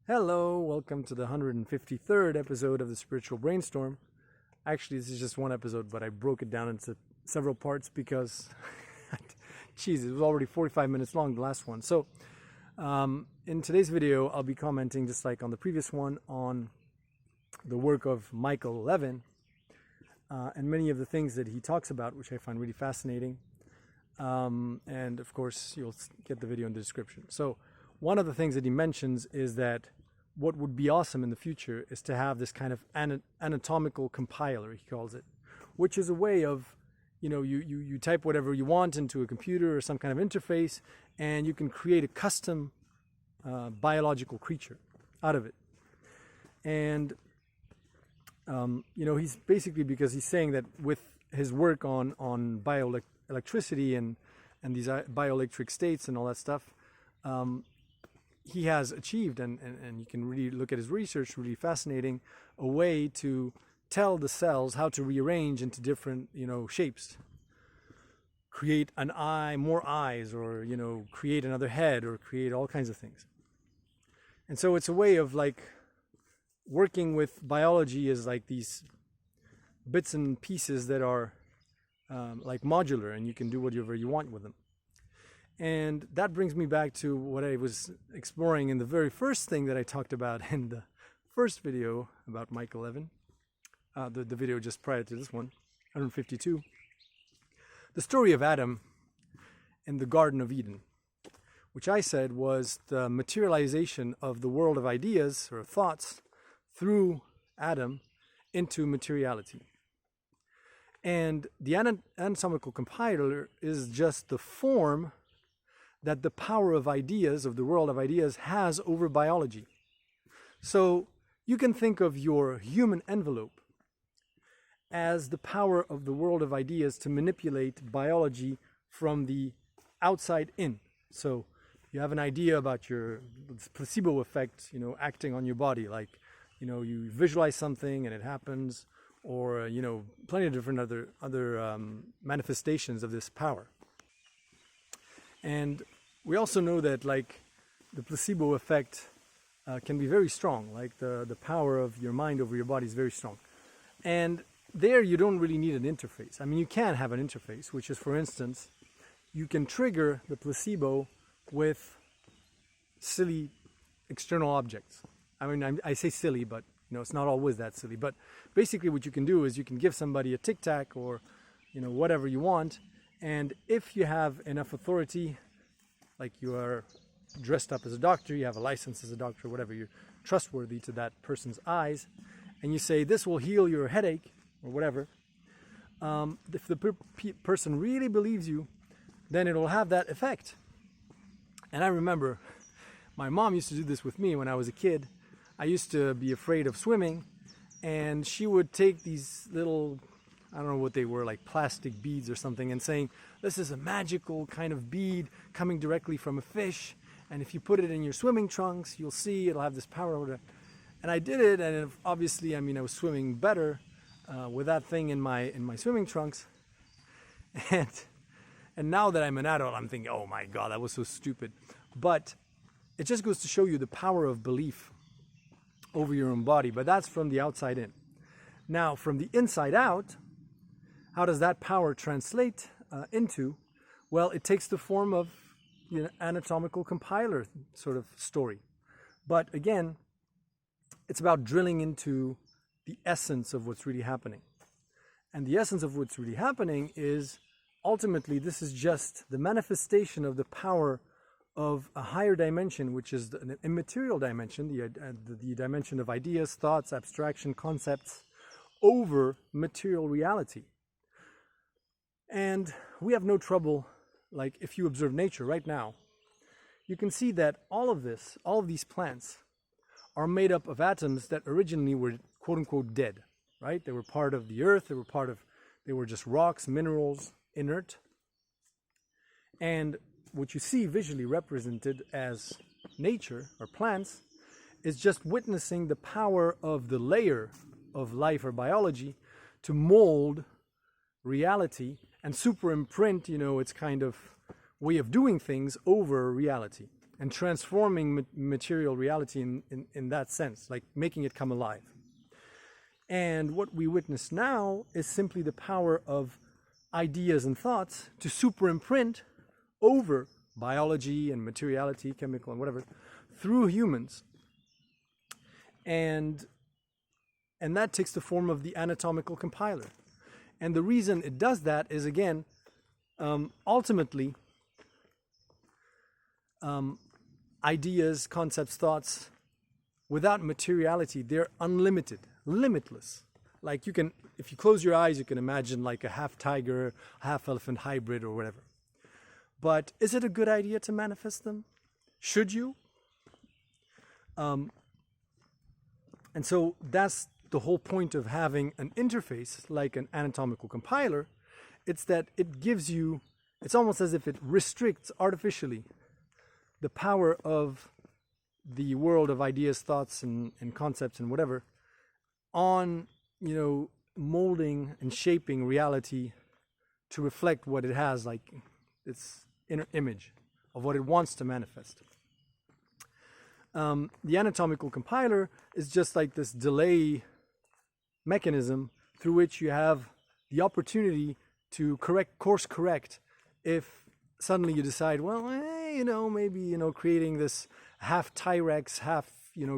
Hello, welcome to the 153rd episode of the Spiritual Brainstorm. Actually, this is just one episode, but I broke it down into several parts because, geez, it was already 45 minutes long, the last one. So, in today's video, I'll be commenting, just like on the previous one, on the work of Michael Levin and many of the things that he talks about, which I find really fascinating. And of course, you'll get the video in the description. So, one of the things that he mentions is that what would be awesome in the future is to have this kind of anatomical compiler, he calls it, which is a way of, you type whatever you want into a computer or some kind of interface, and you can create a custom biological creature out of it. And, he's basically, because he's saying that with his work on bioelectricity and these bioelectric states and all that stuff, he has achieved, and you can really look at his research, really fascinating, a way to tell the cells how to rearrange into different, shapes. Create an eye, more eyes, or, create another head, or create all kinds of things. And so it's a way of working with biology is like these bits and pieces that are modular, and you can do whatever you want with them. And that brings me back to what I was exploring in the very first thing that I talked about in the first video about Michael Levin, the video just prior to this one, 152. The story of Adam in the Garden of Eden, which I said was the materialization of the world of ideas or thoughts through Adam into materiality. And the anatomical compiler is just the form that the power of ideas, of the world of ideas, has over biology. So you can think of your human envelope as the power of the world of ideas to manipulate biology from the outside in. So you have an idea about your placebo effect, acting on your body, like, you visualize something and it happens, or, plenty of different other manifestations of this power. And we also know that the placebo effect can be very strong, like the power of your mind over your body is very strong. And there you don't really need an interface. I mean, you can have an interface, which is, for instance, you can trigger the placebo with silly external objects. I mean, I say silly, but it's not always that silly. But basically what you can do is you can give somebody a Tic Tac or, whatever you want. And if you have enough authority, like you are dressed up as a doctor, you have a license as a doctor, whatever, you're trustworthy to that person's eyes, and you say, this will heal your headache, or whatever, if the person really believes you, then it'll have that effect. And I remember my mom used to do this with me when I was a kid. I used to be afraid of swimming, and she would take these little, I don't know what they were, like plastic beads or something, and saying, this is a magical kind of bead coming directly from a fish, and if you put it in your swimming trunks, you'll see it'll have this power over it. And I did it, and obviously, I was swimming better with that thing in my swimming trunks. And now that I'm an adult, I'm thinking, oh my God, that was so stupid. But it just goes to show you the power of belief over your own body, but that's from the outside in. Now, from the inside out, how does that power translate into? Well, it takes the form of anatomical compiler sort of story. But again, it's about drilling into the essence of what's really happening. And the essence of what's really happening is, ultimately, this is just the manifestation of the power of a higher dimension, which is an immaterial dimension, the dimension of ideas, thoughts, abstraction, concepts, over material reality. And we have no trouble, if you observe nature right now, you can see that all of these plants are made up of atoms that originally were quote unquote dead, right? They were part of the earth, they were just rocks, minerals, inert. And what you see visually represented as nature or plants is just witnessing the power of the layer of life or biology to mold reality and superimprint, its kind of way of doing things over reality. and transforming material reality in that sense, like making it come alive. And what we witness now is simply the power of ideas and thoughts to superimprint over biology and materiality, chemical and whatever, through humans. And that takes the form of the anatomical compiler. And the reason it does that is, again, ultimately, ideas, concepts, thoughts, without materiality, they're unlimited, limitless. Like you can, if you close your eyes, you can imagine like a half tiger, half elephant hybrid or whatever. But is it a good idea to manifest them? Should you? And so that's the whole point of having an interface like an anatomical compiler. It's that it gives you, it's almost as if it restricts artificially the power of the world of ideas, thoughts, and concepts and whatever on, molding and shaping reality to reflect what it has, like its inner image of what it wants to manifest. The anatomical compiler is just like this delay mechanism through which you have the opportunity to course correct if suddenly you decide, well, maybe, creating this half T-Rex, half,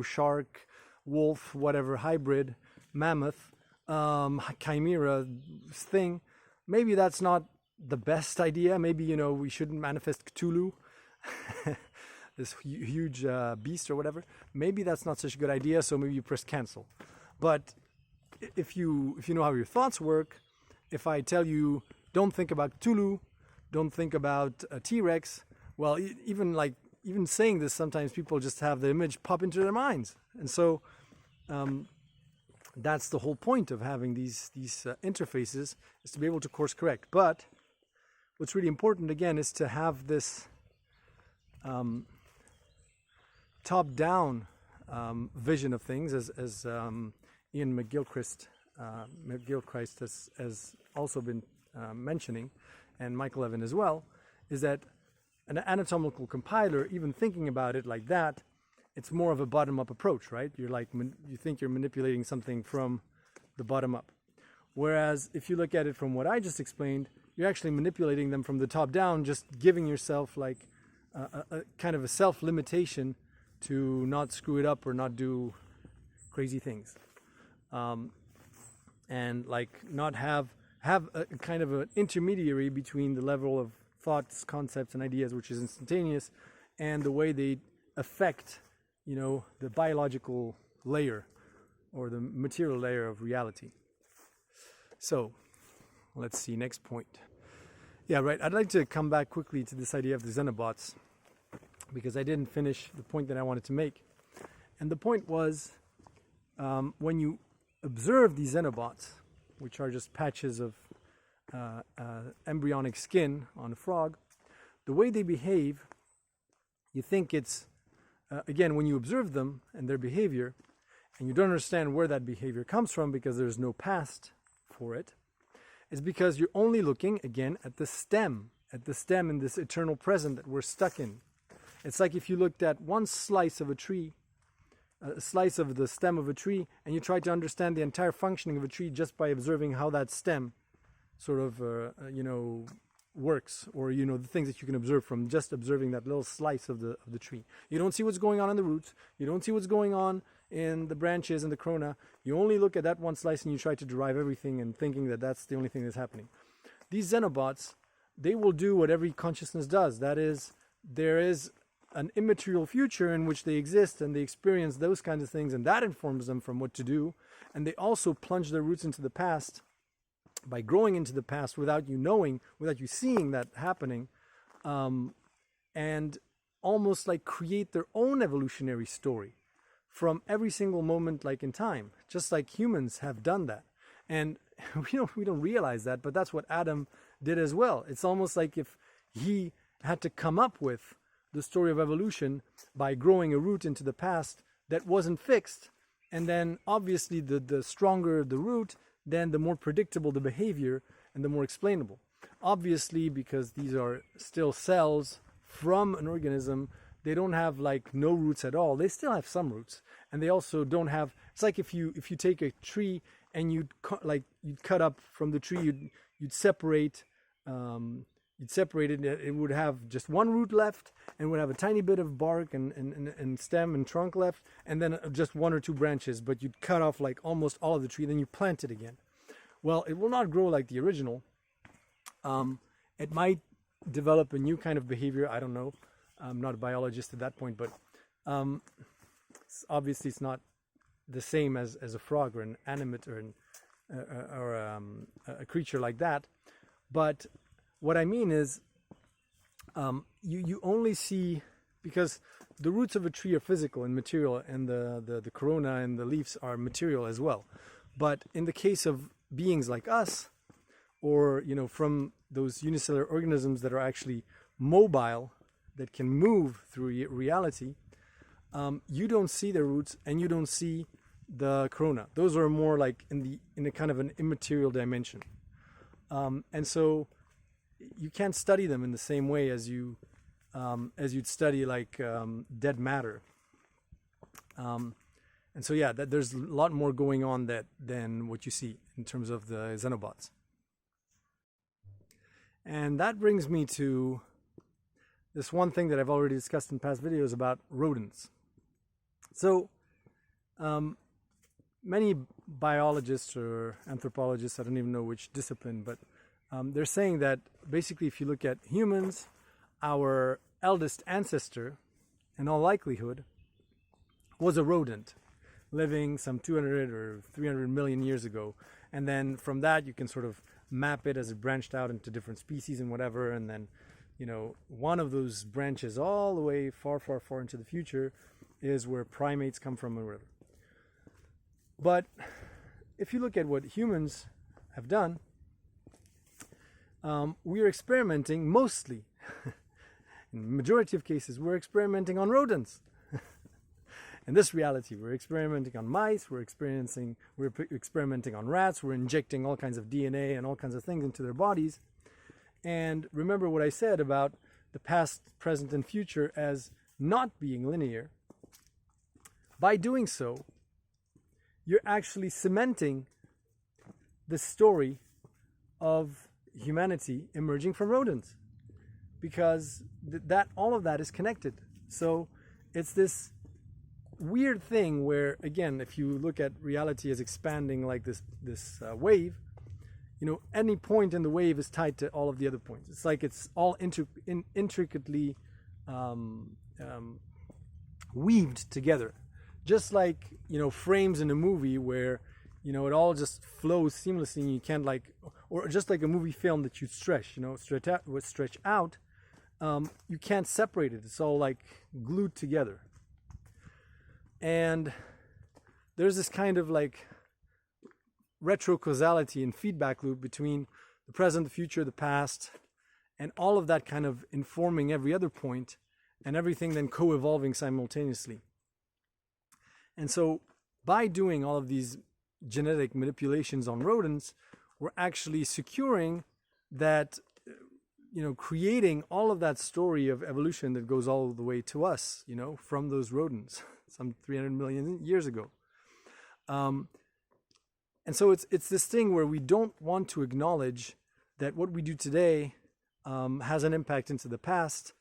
shark, wolf, whatever, hybrid, mammoth, chimera thing, maybe that's not the best idea. Maybe, we shouldn't manifest Cthulhu, this huge beast or whatever. Maybe that's not such a good idea, so maybe you press cancel. But if you know how your thoughts work, if I tell you, don't think about Cthulhu, don't think about a T-Rex, well, even saying this, sometimes people just have the image pop into their minds. And so that's the whole point of having these interfaces, is to be able to course correct. But what's really important, again, is to have this top-down vision of things, as Ian McGilchrist has also been mentioning, and Michael Levin as well, is that an anatomical compiler, even thinking about it like that, it's more of a bottom-up approach, right? You think you're manipulating something from the bottom up. Whereas if you look at it from what I just explained, you're actually manipulating them from the top down, just giving yourself like a kind of a self-limitation to not screw it up or not do crazy things. And like not have a kind of an intermediary between the level of thoughts, concepts, and ideas, which is instantaneous, and the way they affect, the biological layer or the material layer of reality. So, let's see, next point. Yeah, right, I'd like to come back quickly to this idea of the xenobots, because I didn't finish the point that I wanted to make. And the point was, when you observe these xenobots, which are just patches of embryonic skin on a frog, the way they behave, you think it's, again, when you observe them and their behavior, and you don't understand where that behavior comes from because there's no past for it, it's because you're only looking, again, at the stem in this eternal present that we're stuck in. It's like if you looked at one slice of a tree, a slice of the stem of a tree, and you try to understand the entire functioning of a tree just by observing how that stem sort of, works, or, the things that you can observe from just observing that little slice of the tree. You don't see what's going on in the roots. You don't see what's going on in the branches and the corona. You only look at that one slice and you try to derive everything and thinking that that's the only thing that's happening. These xenobots, they will do what every consciousness does. That is, there is an immaterial future in which they exist and they experience those kinds of things, and that informs them from what to do. And they also plunge their roots into the past by growing into the past without you knowing, without you seeing that happening, and almost like create their own evolutionary story from every single moment, like in time, just like humans have done that. And we don't realize that, but that's what Adam did as well. It's almost like if he had to come up with the story of evolution by growing a root into the past that wasn't fixed, and then obviously the stronger the root, then the more predictable the behavior and the more explainable. Obviously, because these are still cells from an organism they don't have like no roots at all. They still have some roots, and they also don't have. It's like if you take a tree and you'd cut up from the tree, you'd separate. You'd separate it. It would have just one root left, and would have a tiny bit of bark and stem and trunk left, and then just one or two branches. But you'd cut off like almost all of the tree, then you plant it again. Well, it will not grow like the original. It might develop a new kind of behavior. I don't know. I'm not a biologist at that point, but obviously it's not the same as a frog or an animate or a creature like that. But what I mean is, you only see, because the roots of a tree are physical and material, and the corona and the leaves are material as well. But in the case of beings like us, or from those unicellular organisms that are actually mobile, that can move through reality, you don't see their roots and you don't see the corona. Those are more like in a kind of an immaterial dimension, and so you can't study them in the same way as you'd study like dead matter. And so yeah, there's a lot more going on than what you see in terms of the xenobots. And that brings me to this one thing that I've already discussed in past videos about rodents. So many biologists or anthropologists, I don't even know which discipline, but they're saying that basically if you look at humans, our eldest ancestor, in all likelihood, was a rodent living some 200 or 300 million years ago. And then from that you can sort of map it as it branched out into different species and whatever, and then one of those branches all the way far into the future is where primates come from or whatever. But if you look at what humans have done, we are experimenting mostly, in the majority of cases, we're experimenting on rodents. In this reality, we're experimenting on mice, we're experimenting on rats, we're injecting all kinds of DNA and all kinds of things into their bodies. And remember what I said about the past, present, and future as not being linear. By doing so, you're actually cementing the story of humanity emerging from rodents, because all of that is connected. So it's this weird thing where, again, if you look at reality as expanding like this wave, any point in the wave is tied to all of the other points. It's like it's all intricately weaved together, just like frames in a movie where it all just flows seamlessly, and you can't or just like a movie film that you stretch out, you can't separate it. It's all like glued together. And there's this kind of like retrocausality and feedback loop between the present, the future, the past, and all of that kind of informing every other point, and everything then co-evolving simultaneously. And so by doing all of these genetic manipulations on rodents, we're actually securing that, creating all of that story of evolution that goes all the way to us, from those rodents some 300 million years ago. And so it's this thing where we don't want to acknowledge that what we do today has an impact into the past,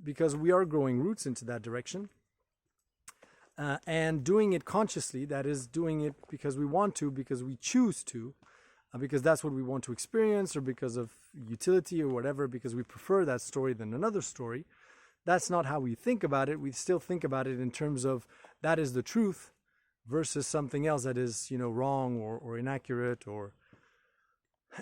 because we are growing roots into that direction. And doing it consciously, that is, doing it because we want to, because we choose to, because that's what we want to experience, or because of utility or whatever, because we prefer that story than another story. That's not how we think about it. We still think about it in terms of that is the truth versus something else that is, wrong or inaccurate.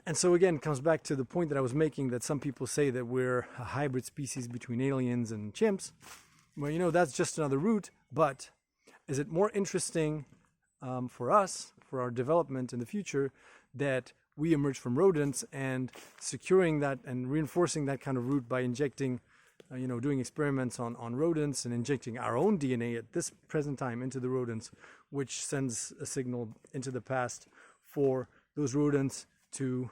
And so again, it comes back to the point that I was making, that some people say that we're a hybrid species between aliens and chimps. Well, that's just another route, but is it more interesting for us, for our development in the future, that we emerge from rodents and securing that and reinforcing that kind of route by injecting, doing experiments on rodents and injecting our own DNA at this present time into the rodents, which sends a signal into the past for those rodents to,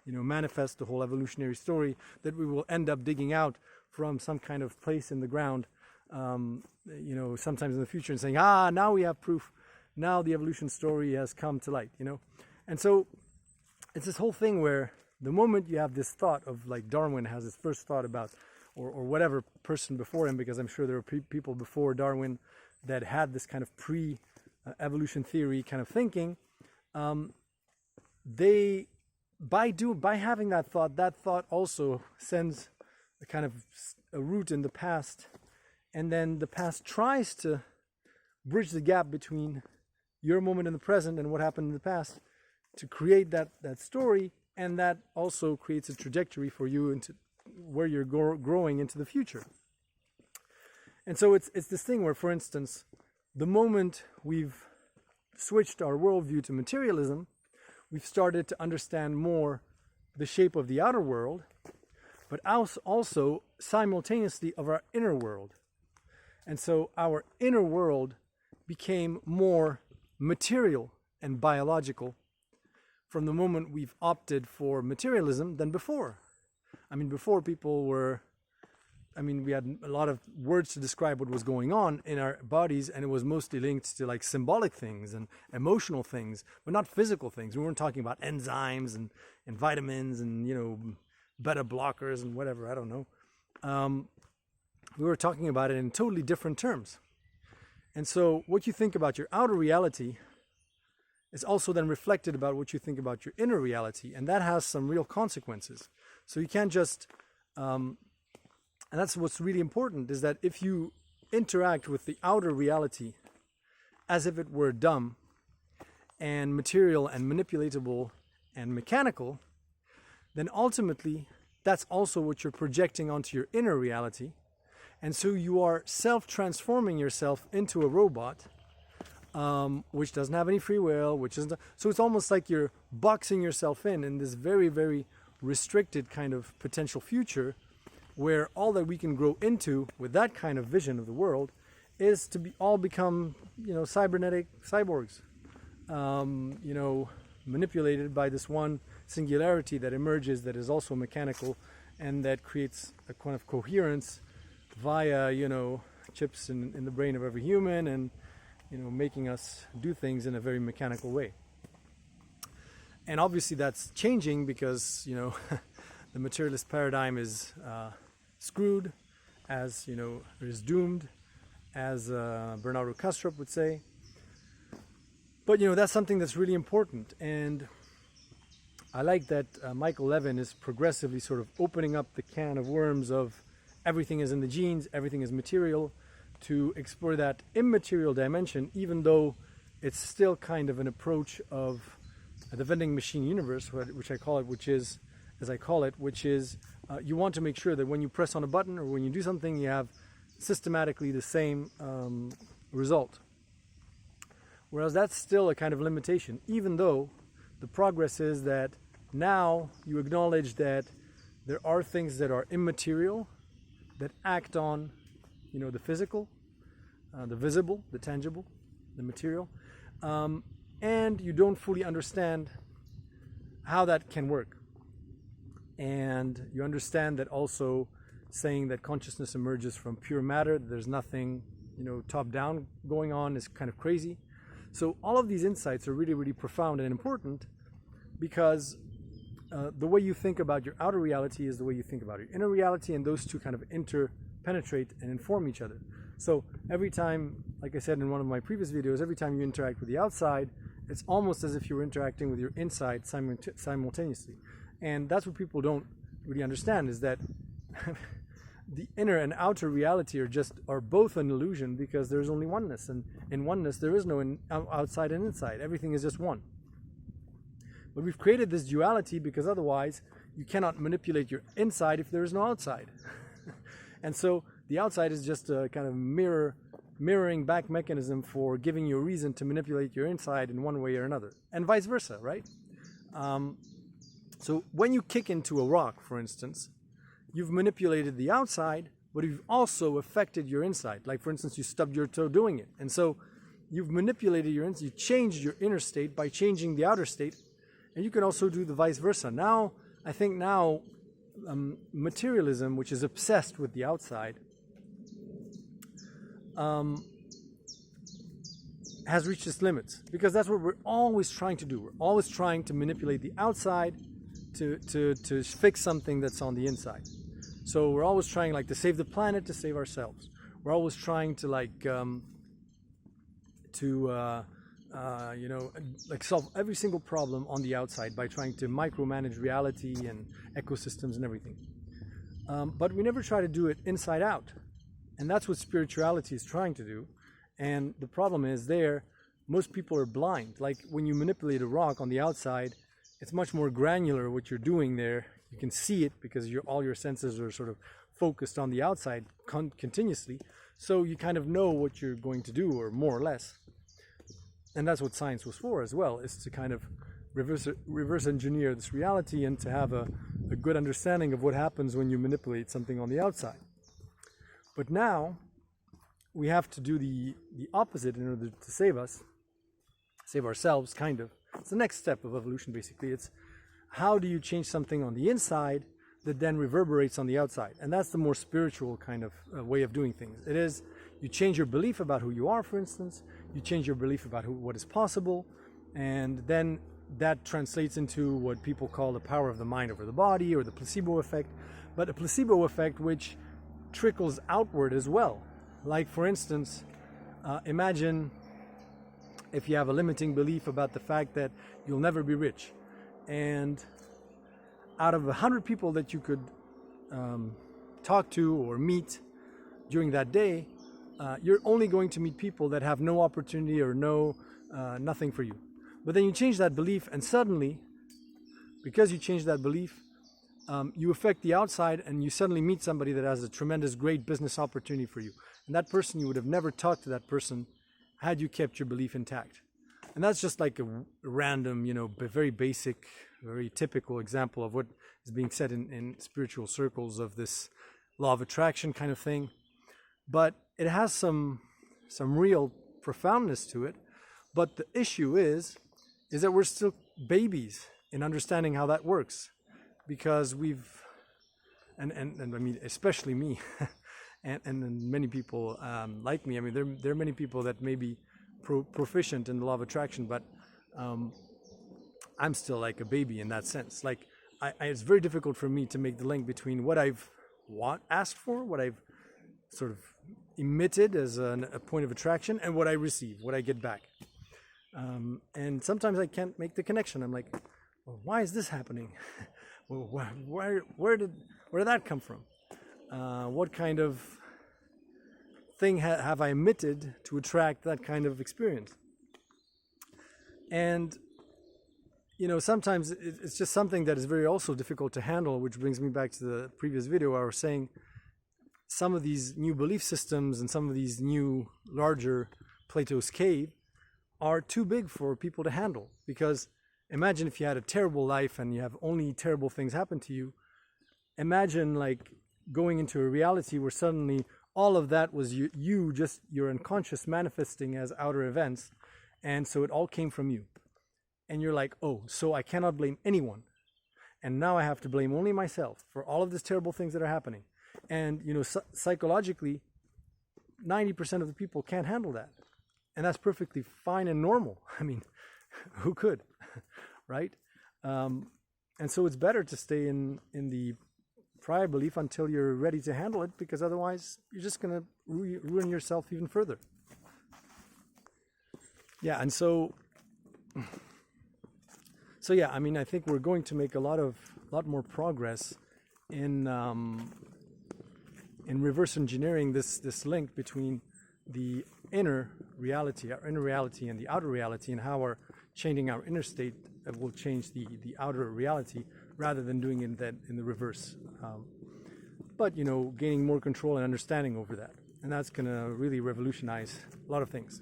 manifest the whole evolutionary story that we will end up digging out from some kind of place in the ground, sometimes in the future, and saying, now we have proof. Now the evolution story has come to light, And so it's this whole thing where the moment you have this thought of, like Darwin has his first thought about, or whatever person before him, because I'm sure there were people before Darwin that had this kind of pre-evolution theory kind of thinking, by having that thought also sends a kind of a root in the past, and then the past tries to bridge the gap between your moment in the present and what happened in the past to create that story, and that also creates a trajectory for you into where you're growing into the future. And so it's this thing where, for instance, the moment we've switched our worldview to materialism, we've started to understand more the shape of the outer world, but also simultaneously of our inner world. And so our inner world became more material and biological from the moment we've opted for materialism than before. I mean, before we had a lot of words to describe what was going on in our bodies, and it was mostly linked to like symbolic things and emotional things, but not physical things. We weren't talking about enzymes and vitamins and, beta blockers and whatever, I don't know. We were talking about it in totally different terms. And so what you think about your outer reality is also then reflected about what you think about your inner reality, and that has some real consequences. So you can't just, and that's what's really important, is that if you interact with the outer reality as if it were dumb and material and manipulatable and mechanical, then ultimately that's also what you're projecting onto your inner reality. And so you are self-transforming yourself into a robot, which doesn't have any free will, so it's almost like you're boxing yourself in this very, very restricted kind of potential future, where all that we can grow into with that kind of vision of the world is to all become, cybernetic cyborgs, manipulated by this one singularity that emerges, that is also mechanical, and that creates a kind of coherence via, chips in the brain of every human, and, making us do things in a very mechanical way. And obviously that's changing because, the materialist paradigm is screwed, is doomed, as Bernardo Kastrup would say. But, that's something that's really important. And I like that Michael Levin is progressively sort of opening up the can of worms of everything is in the genes, everything is material, to explore that immaterial dimension, even though it's still kind of an approach of the vending machine universe, which I call it, which is you want to make sure that when you press on a button or when you do something, you have systematically the same result. Whereas that's still a kind of limitation, even though the progress is that now you acknowledge that there are things that are immaterial, that act on, the physical, the visible, the tangible, the material, and you don't fully understand how that can work. And you understand that also saying that consciousness emerges from pure matter, there's nothing, top-down going on, is kind of crazy. So all of these insights are really, really profound and important, because the way you think about your outer reality is the way you think about your inner reality, and those two kind of interpenetrate and inform each other. So every time, like I said in one of my previous videos, every time you interact with the outside, it's almost as if you were interacting with your inside simultaneously. And that's what people don't really understand, is that the inner and outer reality are both an illusion, because there's only oneness, and in oneness there is no outside and inside. Everything is just one. But we've created this duality because otherwise you cannot manipulate your inside if there is no outside. And so the outside is just a kind of mirroring back mechanism for giving you a reason to manipulate your inside in one way or another, and vice versa, right? So when you kick into a rock, for instance, you've manipulated the outside, but you've also affected your inside. Like, for instance, you stubbed your toe doing it. And so you've manipulated your inside, you changed your inner state by changing the outer state, and you can also do the vice versa. I think materialism, which is obsessed with the outside, has reached its limits, because that's what we're always trying to do. We're always trying to manipulate the outside to fix something that's on the inside. So we're always trying, like, to save the planet, to save ourselves. We're always trying to, like, solve every single problem on the outside by trying to micromanage reality and ecosystems and everything. But we never try to do it inside out. And that's what spirituality is trying to do. And the problem is most people are blind. Like, when you manipulate a rock on the outside, it's much more granular what you're doing there. You can see it because all your senses are sort of focused on the outside continuously. So you kind of know what you're going to do, or more or less. And that's what science was for as well, is to kind of reverse engineer this reality and to have a good understanding of what happens when you manipulate something on the outside. But now we have to do the opposite in order to save ourselves, kind of. It's the next step of evolution, basically. It's how do you change something on the inside that then reverberates on the outside? And that's the more spiritual kind of way of doing things. It is, you change your belief about who you are, for instance. You change your belief about what is possible, and then that translates into what people call the power of the mind over the body, or the placebo effect. But a placebo effect which trickles outward as well. Like, for instance, imagine if you have a limiting belief about the fact that you'll never be rich, and out of 100 people that you could talk to or meet during that day, you're only going to meet people that have no opportunity or nothing for you. But then you change that belief, and suddenly, because you change that belief, you affect the outside, and you suddenly meet somebody that has a tremendous, great business opportunity for you. And that person, you would have never talked to that person had you kept your belief intact. And that's just like a random, very basic, very typical example of what is being said in spiritual circles of this law of attraction kind of thing. But it has some real profoundness to it. But the issue is that we're still babies in understanding how that works, because and I mean, especially me, and many people like me. I mean, there are many people that may be proficient in the law of attraction, but I'm still like a baby in that sense. Like, it's very difficult for me to make the link between what I've asked for, what I've sort of emitted as a point of attraction, and what I receive, what I get back. And sometimes I can't make the connection. I'm like, well, why is this happening? Well, where did that come from? What kind of thing have I emitted to attract that kind of experience? And sometimes it's just something that is very also difficult to handle, which brings me back to the previous video where I was saying some of these new belief systems and some of these new larger Plato's cave are too big for people to handle. Because imagine if you had a terrible life and you have only terrible things happen to you. Imagine like going into a reality where suddenly all of that was just your unconscious manifesting as outer events, and so it all came from you. And you're like, oh, so I cannot blame anyone, and now I have to blame only myself for all of these terrible things that are happening. And psychologically, 90% of the people can't handle that, and that's perfectly fine and normal. I mean, who could, right? And so it's better to stay in the prior belief until you're ready to handle it, because otherwise you're just going to ruin yourself even further. Yeah, and so yeah, I mean, I think we're going to make a lot more progress in reverse engineering this link between the inner reality and the outer reality, and how changing our inner state will change the outer reality, rather than doing it in the reverse. But gaining more control and understanding over that, and that's going to really revolutionize a lot of things.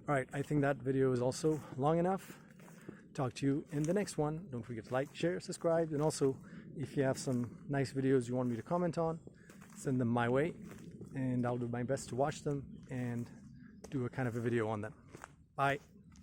All right, I think that video is also long enough. Talk to you in the next one. Don't forget to like, share, subscribe, and also if you have some nice videos you want me to comment on, send them my way, and I'll do my best to watch them and do a kind of a video on them. Bye.